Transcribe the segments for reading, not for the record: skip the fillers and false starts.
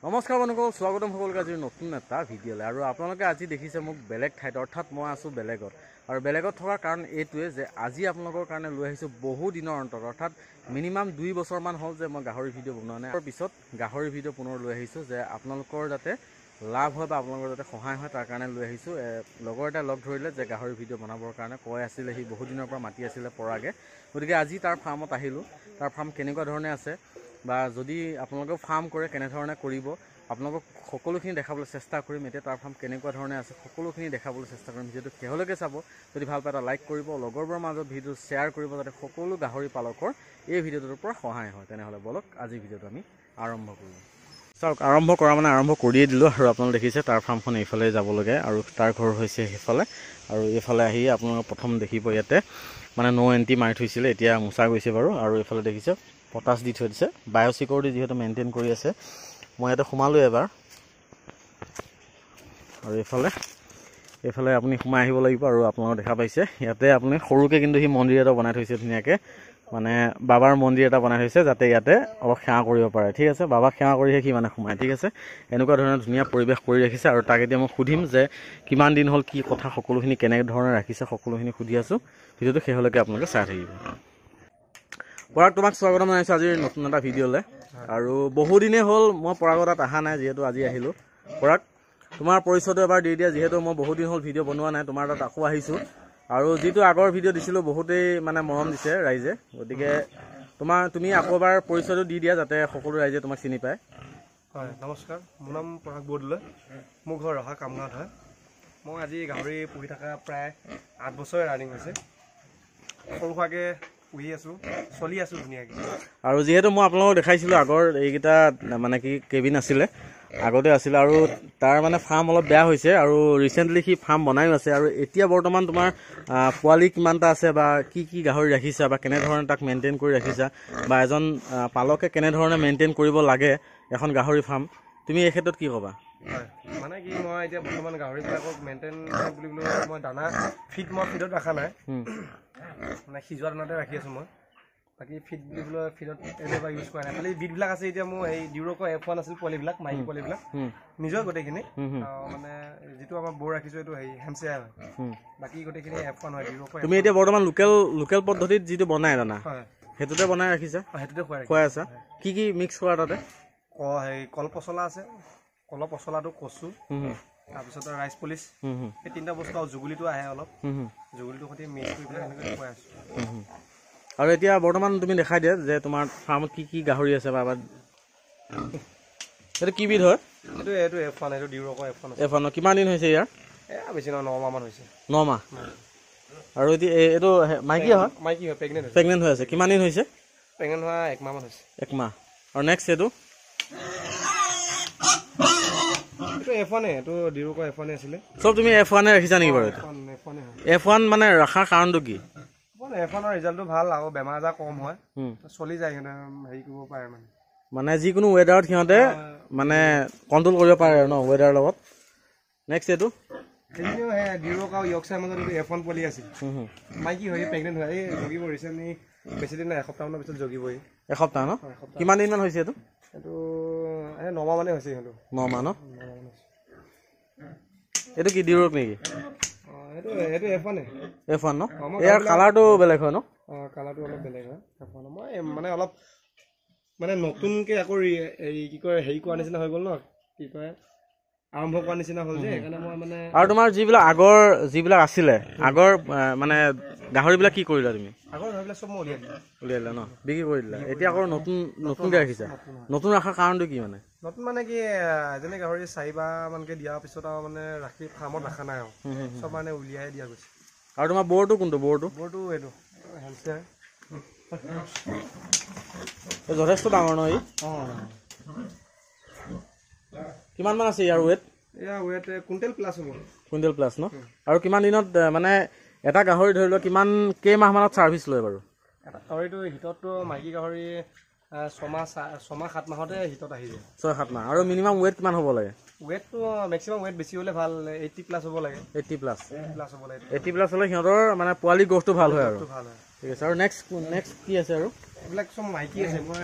নমস্কাৰ বন্ধুসকল, স্বাগতম সকলোকে আজিৰ নতুন এটা ভিডিঅ'লৈ। আৰু আপোনালোকে আজি দেখিছে মোক বেলেগ ঠাইত, অৰ্থাৎ মই আছোঁ বেলেগত। আৰু বেলেগত থকাৰ কাৰণ এইটোৱে যে আজি আপোনালোকৰ কাৰণে লৈ আহিছোঁ বহু দিনৰ অন্তত, অৰ্থাৎ মিনিমাম 2 বছৰমান হ'ল যে মই গাহৰি ভিডিঅ' বনোৱা নাই। তাৰ পিছত গাহৰি ভিডিঅ' পুনৰ লৈ আহিছোঁ যে আপোনালোকৰ যাতে লাভ হয় বা আপোনালোকৰ যাতে সহায় হয় তাৰ কাৰণে লৈ আহিছোঁ। লগৰ এটাই লগ ধৰিলে যে গাহৰি ভিডিঅ' বনাবৰ কাৰণে কৈ আছিলে, সি বহুত দিনৰ পৰা মাতি আছিলে পৰাগে। গতিকে আজি তাৰ ফাৰ্মত আহিলোঁ। তাৰ ফাৰ্ম কেনেকুৱা ধৰণে আছে বা যদি আপোনালোকেও ফাৰ্ম কৰে কেনেধৰণে কৰিব আপোনালোকক সকলোখিনি দেখাবলৈ চেষ্টা কৰিম। এতিয়া তাৰ ফাৰ্ম কেনেকুৱা ধৰণে আছে সকলোখিনি দেখাবলৈ চেষ্টা কৰিম। ভিডিঅ'টো শেহলৈকে চাব। যদি ভাল পায় এটা লাইক কৰিব, লগৰবোৰৰ মাজত ভিডিঅ'টো শ্বেয়াৰ কৰিব যাতে সকলো গাহৰি পালকৰ এই ভিডিঅ'টোৰ পৰা সহায় হয়। তেনেহ'লে বলক আজি ভিডিঅ'টো আমি আৰম্ভ কৰোঁ। চাওক, আৰম্ভ কৰা মানে আৰম্ভ কৰিয়ে দিলোঁ। আৰু আপোনালোকে দেখিছে তাৰ ফাৰ্মখন এইফালে যাবলগীয়া আৰু তাৰ ঘৰ হৈছে সেইফালে। আৰু এইফালে আহি আপোনালোকে প্ৰথম দেখিব ইয়াতে মানে ন' এণ্ট্ৰি মাৰি থৈছিলে, এতিয়া মোচা গৈছে বাৰু। আৰু এইফালে দেখিছে পটাছ দি থৈ দিছে, বায়'চিকিউৰিটি যিহেতু মেইনটেইন কৰি আছে। মই ইয়াতে সোমালোঁ এবাৰ। আৰু এইফালে আপুনি সোমাই আহিব লাগিব। আৰু আপোনালোকে দেখা পাইছে ইয়াতে আপুনি সৰুকৈ কিন্তু সি মন্দিৰ এটা বনাই থৈছে ধুনীয়াকৈ, মানে বাবাৰ মন্দিৰ এটা বনাই থৈছে যাতে ইয়াতে অলপ সেৱা কৰিব পাৰে। ঠিক আছে, বাবাক সেৱা কৰিহে সি মানে সোমায়। ঠিক আছে, এনেকুৱা ধৰণৰ ধুনীয়া পৰিৱেশ কৰি ৰাখিছে। আৰু তাক এতিয়া মই সুধিম যে কিমান দিন হ'ল, কি কথা, সকলোখিনি কেনেধৰণে ৰাখিছে সকলোখিনি সুধি আছোঁ। ভিডিঅ'টো শেহলৈকে আপোনালোকে চাই থাকিব। পৰাগ, তোমাক স্বাগতম জনাইছোঁ আজিৰ নতুন এটা ভিডিঅ'লৈ। আৰু বহুদিনেই হ'ল মই পৰাগৰ তাত অহা নাই, যিহেতু আজি আহিলোঁ। পৰাগ, তোমাৰ পৰিচয়টো এবাৰ দি দিয়া, যিহেতু মই বহুত দিন হ'ল ভিডিঅ' বনোৱা নাই, তোমাৰ তাত আকৌ আহিছোঁ। আৰু যিটো আগৰ ভিডিঅ' দিছিলোঁ বহুতেই মানে মৰম দিছে ৰাইজে, গতিকে তুমি আকৌ এবাৰ পৰিচয়টো দি দিয়া যাতে সকলো ৰাইজে তোমাক চিনি পায়। হয়, নমস্কাৰ। মোৰ নাম পৰাগ বৰদলৈ, মোৰ ঘৰ ৰহা কামগাঁৱত হয়। মই আজি গাহৰি পুহি থকা প্ৰায় 8 বছৰে ৰানিং হৈছে। সৰু সুৰাকৈ পুহি আছোঁ, চলি আছোঁ ধুনীয়াকৈ। আৰু যিহেতু মই আপোনালোকক দেখাইছিলোঁ আগৰ এইকেইটা মানে কি কেবিন আছিলে, আগতে আছিলে। আৰু তাৰ মানে ফাৰ্ম অলপ বেয়া হৈছে আৰু ৰিচেণ্টলি সি ফাৰ্ম বনায়ো আছে। আৰু এতিয়া বৰ্তমান তোমাৰ পোৱালি কিমানটা আছে বা কি কি গাহৰি ৰাখিছা বা কেনেধৰণে তাক মেইনটেইন কৰি ৰাখিছা বা এজন পালকে কেনেধৰণে মেইনটেইন কৰিব লাগে এখন গাহৰি ফাৰ্ম, তুমি এই ক্ষেত্ৰত কি ক'বা? হয়, মানে কি মই এতিয়া বৰ্তমান গাহৰিবিলাকক মেইনটেইন বুলিবলৈ মই দানা ফিডত ৰখা নাই, মানে সিজোৱা দানাতে ৰাখি আছোঁ মই। বাকী ফিড বুলিবলৈ ফিডত এনেকুৱা ইউজ কৰা নাই। খালি বিটবিলাক আছে এতিয়া মোৰ এই ডিউৰকৰ F1 আছিল পোৱালিবিলাক, মাইকী পোৱালিবিলাক নিজৰ গোটেইখিনি। মানে যিটো আমাৰ বৰ ৰাখিছোঁ এইটো হেৰি হেমচেয়াৰ হয়, বাকী গোটেইখিনি F1 হয় ডিউৰকৰ। তুমি এতিয়া বৰ্তমান লোকেল পদ্ধতিত যিটো বনাই দানা সেইটোতে বনাই ৰাখিছা? সেইটোতে খুৱাই আছা। কি কি মিক্স কৰা তাতে? হেৰি কল পচলা আছে, কলৰ পচলাটো, কচু, তাৰপিছত ৰাইচ পলিচ, এই 3টা বস্তু। আৰু জুগুলিটো আহে অলপ, জুগুলিটোৰ সৈতে মিক্স কৰি পেলাই এনেকৈ খুৱাই আছোঁ। আৰু এতিয়া বৰ্তমান তুমি দেখাই দিয়া যে তোমাৰ ফাৰ্মত কি কি গাহৰি আছে বা এইটো কি বিধ হয়? এইটো F1, এইটো ডিউৰকৰ F1 আছে। F1 কিমান দিন হৈছে ইয়াৰ? বেছি নহয়, 9 মাহমান হৈছে। 9 মাহ। আৰু এতিয়া এইটো মাইকী হয়? মাইকী হয়, প্ৰেগনেণ্ট হৈ আছে। কিমান দিন হৈছে? প্ৰেগনেণ্ট হোৱা 1 মাহমান হৈছে। 1 মাহ। আৰু নেক্সট এইটো F1, এইটো ডিউৰকৰ F1 আছিলে। চব তুমি F1 ৰাখিছা নেকি বাৰু? F1 মানে ৰখাৰ কাৰণটো কি? F1ৰ ৰিজাল্টটো ভাল আৰু বেমাৰ আজাৰ কম হয়, চলি যায়, সিহঁতে হেৰি কৰিব পাৰে মানে যিকোনো ৱেডাৰত সিহঁতে মানে কণ্ট্ৰল কৰিব পাৰে আৰু ন ৱেডাৰৰ লগত। নেক্সট এইটো সেইখিনিও ডিউৰক আৰু ইয়ৰ্কশ্বায়াৰ মাজত এইটো F1 পোৱালি আছিল, মাইকী হয়, প্ৰেগনেণ্ট হয়। এই জগিব ৰিচেণ্টলি, বেছি দিন নাই, এসপ্তাহমানৰ পিছত জগিবই। এসপ্তাহ ন? কিমান দিনমান হৈছে এইটো? এইটো 9 মাহ মানে হৈছে। সিহঁতৰ 9 মাহ ন? এইটো কি ডিউৰক নেকি? এইটো F1 ন? ইয়াৰ কালাৰটো বেলেগ হয় ন? কালাৰটো অলপ বেলেগ হয় F1। মই মানে অলপ মানে নতুনকৈ আকৌ কি কয় হেৰি কৰা নিচিনা হৈ গ'ল ন, কি কয় আৰম্ভ কৰা নিচিনা হ'ল যে, সেইকাৰণে মই মানে। আৰু তোমাৰ যিবিলাক আছিলে আগৰ মানে গাহৰিবিলাক কি কৰিলা তুমি? আগৰ গাহৰিবিলাক চব মই উলিয়াই দিলা ন, বিক্ৰী কৰি দিলা। এতিয়া আকৌ নতুনকৈ ৰাখিছা। নতুন ৰখাৰ কাৰণটো কি মানে? নতুন মানে কি, এজনী গাহৰি 4 মানকৈ দিয়াৰ পিছত আৰু মানে ৰাখি ফাৰ্মত ৰখা নাই আৰু চব মানে উলিয়াই দিয়া গৈছে। আৰু তোমাৰ বৰটো কোনটো? বৰটো এইটো হেমচেয়াৰ। যথেষ্ট ডাঙৰ ন ই? কিমান মান আছে ইয়াৰ ৱেট? ইয়াৰ ৱেট কুইণ্টেল প্লাছ হ'ব। কুইণ্টেল প্লাছ ন? আৰু কিমান দিনত মানে এটা গাহৰি ধৰি লোৱা কিমান কেইমাহমানত ছাৰ্ভিচ লয় বাৰু? এটা গাহৰিটো হিটতটো মাইকী গাহৰি 6 মাহ 7 মাহতে হিটত আহি যায়। 6-7 মাহ। আৰু মিনিমাম ৱেট কিমান হ'ব লাগে? ৱেটটো মেক্সিমাম ৱেট বেছি হ'লে ভাল, 80 প্লাছ হ'ব লাগে। 80 প্লাছ হ'ব লাগে। 80 প্লাছ হ'লে সিহঁতৰ মানে পোৱালি গ্ৰথটো ভাল হয় আৰু। ভাল হয়। ঠিক আছে। আৰু নেক্সট কি আছে আৰু? এইবিলাক চব মাইকী আছে, মই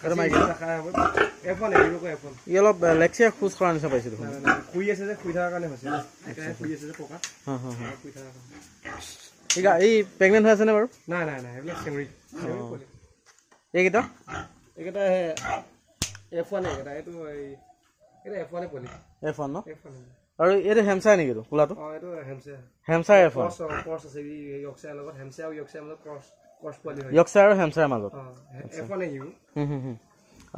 এটা মাইকী F1 এৰিব কয় F1 ই অলপ লেক্সিয়া খোজ কৰা নিচিনা পাইছোঁ দেখোন শুই আছে যে শুই থকাৰ কাৰণে হৈছে শুই আছে যে পকা শুই থকাৰ কাৰণে এই প্ৰেগনেণ্ট হৈ আছেনে বাৰু নাই নাই নাই এইবিলাক চেংৰি এইকেইটা এইকেইটা F1 এইকেইটা এইটো এইটো F1 পোৱালি F1 ন F1 আৰু এইটো হেমচাৰ নেকি এইটো কোলাটো এইটো হেমচাৰ হেমচাৰ F1 ক্ৰছ আছে ইয়ৰ্কশ্বায়াৰ লগত হেমচাৰ আৰু ইয়ৰ্কশ্বায়াৰ মাজত ক্ৰছ পোৱালি হয় ইয়ৰ্কশ্বায়াৰ আৰু হেমচাৰৰ মাজত F1 আহিব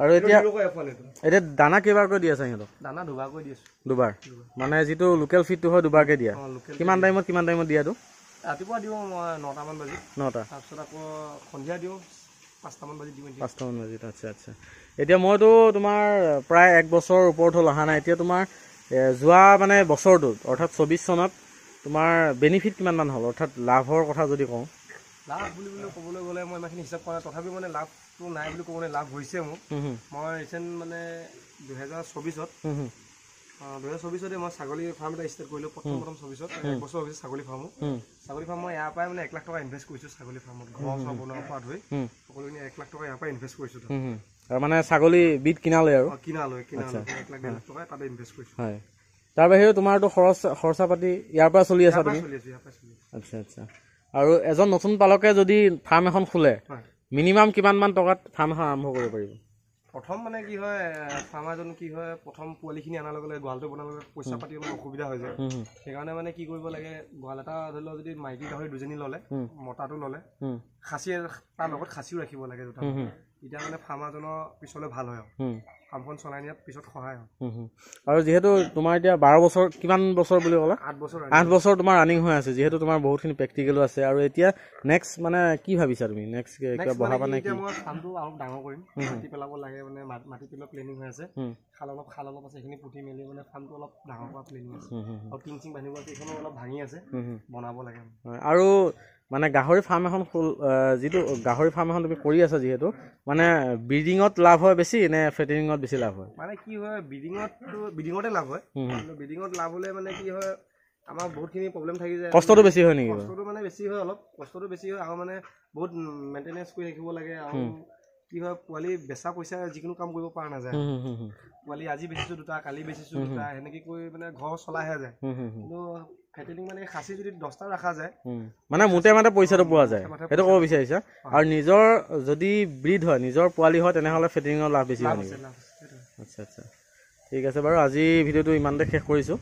আৰু এতিয়া দানা কেইবাৰকৈ দি আছে সিহঁতক দানা দুবাৰকৈ দি আছো দুবাৰ মানে যিটো লোকেল ফিডটো হয় দুবাৰকৈ দিয়া কিমান টাইমত দিয়াটো ৰাতিপুৱা দিওঁ মই 9টামান বাজি 9টা তাৰপিছত আকৌ সন্ধিয়া দিওঁ 5টামান বাজি দিওঁ 5টামান বাজিত আচ্ছা আচ্ছা এতিয়া মইতো তোমাৰ প্ৰায় 1 বছৰৰ ওপৰত হ'ল অহা নাই এতিয়া তোমাৰ যোৱা মানে বছৰটোত অৰ্থাৎ 24 চনত তোমাৰ বেনিফিট কিমানমান হ'ল অৰ্থাৎ লাভৰ কথা যদি কওঁ লাভ বুলি ক'বলৈ গ'লে মই ইমানখিনি হিচাপ কৰা তথাপিও মানে লাভটো নাই বুলি ক'বলৈ লাভ হৈছে মোৰ মই ৰিচেণ্ট মানে 2024ত 2024তে মই ছাগলী ফাৰ্ম এটা ষ্টাৰ্ট কৰিলোঁ প্ৰথম 24ত 1 বছৰ হৈছে ছাগলী ফাৰ্ম মই ইয়াৰ পৰাই মানে 1 লাখ টকা ইনভেষ্ট কৰিছোঁ ছাগলী ফাৰ্মত ঘৰ চৰ বনোৱাৰ পৰা ধৰি সকলোখিনি 1 লাখ টকা ইয়াৰ পৰা ইনভেষ্ট কৰিছোঁ আৰু মানে ছাগলী বিট কিনালৈ আৰু কিনালৈ 1 লাখ টকা তাতে ইনভেষ্ট কৰিছোঁ হয় তাৰ বাহিৰেও তোমাৰতো খৰচা পাতি ইয়াৰ পৰা চলি আছা তুমি আচ্ছা আচ্ছা আৰু এজন নতুন পালকে যদি ফাৰ্ম এখন খোলে মিনিমাম কিমানমান টকাত ফাৰ্ম এখন আৰম্ভ কৰিব পাৰিব প্ৰথম মানে কি হয় ফাৰ্মাৰজন কি হয় প্ৰথম পোৱালিখিনি অনাৰ লগে লগে গঁৰালটো বনাৰ লগে পইচা পাতি অলপ অসুবিধা হৈ যায় সেইকাৰণে মানে কি কৰিব লাগে গঁৰাল এটা ধৰি লওক যদি মাইকী গাহৰি 2জনী ল'লে মতাটো ল'লে খাচী তাৰ লগত খাচীও ৰাখিব লাগে দুটা তেতিয়া মানে ফাৰ্মাৰজনৰ পিছলৈ ভাল হয় ফাৰ্মখন চলাই নিয়াত পিছত সহায় হয় আৰু যিহেতু তোমাৰ এতিয়া 12 বছৰ কিমান বছৰ বুলি ক'লা 8 বছৰ তোমাৰ ৰানিং হৈ আছে যিহেতু তোমাৰ বহুতখিনি প্ৰেক্টিকেলো আছে আৰু এতিয়া নেক্সট মানে কি ভাবিছা তুমি নেক্সট কিবা বঢ়াবা নে কি মই ফাৰ্মটো অলপ ডাঙৰ কৰিম মাটি পেলাব লাগে মানে মাটি পেলোৱা প্লেনিং হৈ আছে খাল অলপ আছে এইখিনি পুতি মেলি মানে ফাৰ্মটো অলপ ডাঙৰ কৰা প্লেনিং আছে আৰু টিং বান্ধিব আছে এইখনো অলপ ভাঙি আছে বনাব লাগে আৰু মানে গাহৰি ফাৰ্ম এখন যিটো গাহৰি ফাৰ্ম এখন তুমি কৰি আছা যিহেতু মানে ব্ৰিডিঙত লাভ হয় বেছি নে ফেটেনিঙত বেছি লাভ হয় মানে কি হয় ব্ৰিডিঙতে লাভ হয় কিন্তু ব্ৰিডিঙত লাভ হ'লে মানে কি হয় আমাৰ বহুতখিনি প্ৰব্লেম থাকি যায় কষ্টটো বেছি হয় নেকি কষ্টটো মানে বেছি হয় অলপ কষ্টটো বেছি হয় আৰু মানে বহুত মেইনটেনেঞ্চ কৰি ৰাখিব লাগে আৰু কি হয় পোৱালি বেচা পইচা যিকোনো কাম কৰিব পৰা নাযায় পোৱালি আজি বেচিছোঁ দুটা কালি বেচিছোঁ দুটা সেনেকৈ কৰি মানে ঘৰ চলাইহে যায় কিন্তু ফেটেনিং মানে খাচী যদি 10টা ৰখা যায় মানে মোটে পইচাটো পোৱা যায় সেইটো ক'ব বিচাৰিছা আৰু নিজৰ যদি ব্ৰিড হয় নিজৰ পোৱালি হয় তেনেহ'লে ফেটেনিঙৰ লাভ বেছি হয় নেকি আচ্ছা আচ্ছা ঠিক আছে বাৰু আজি ভিডিঅ'টো ইমানতে শেষ কৰিছোঁ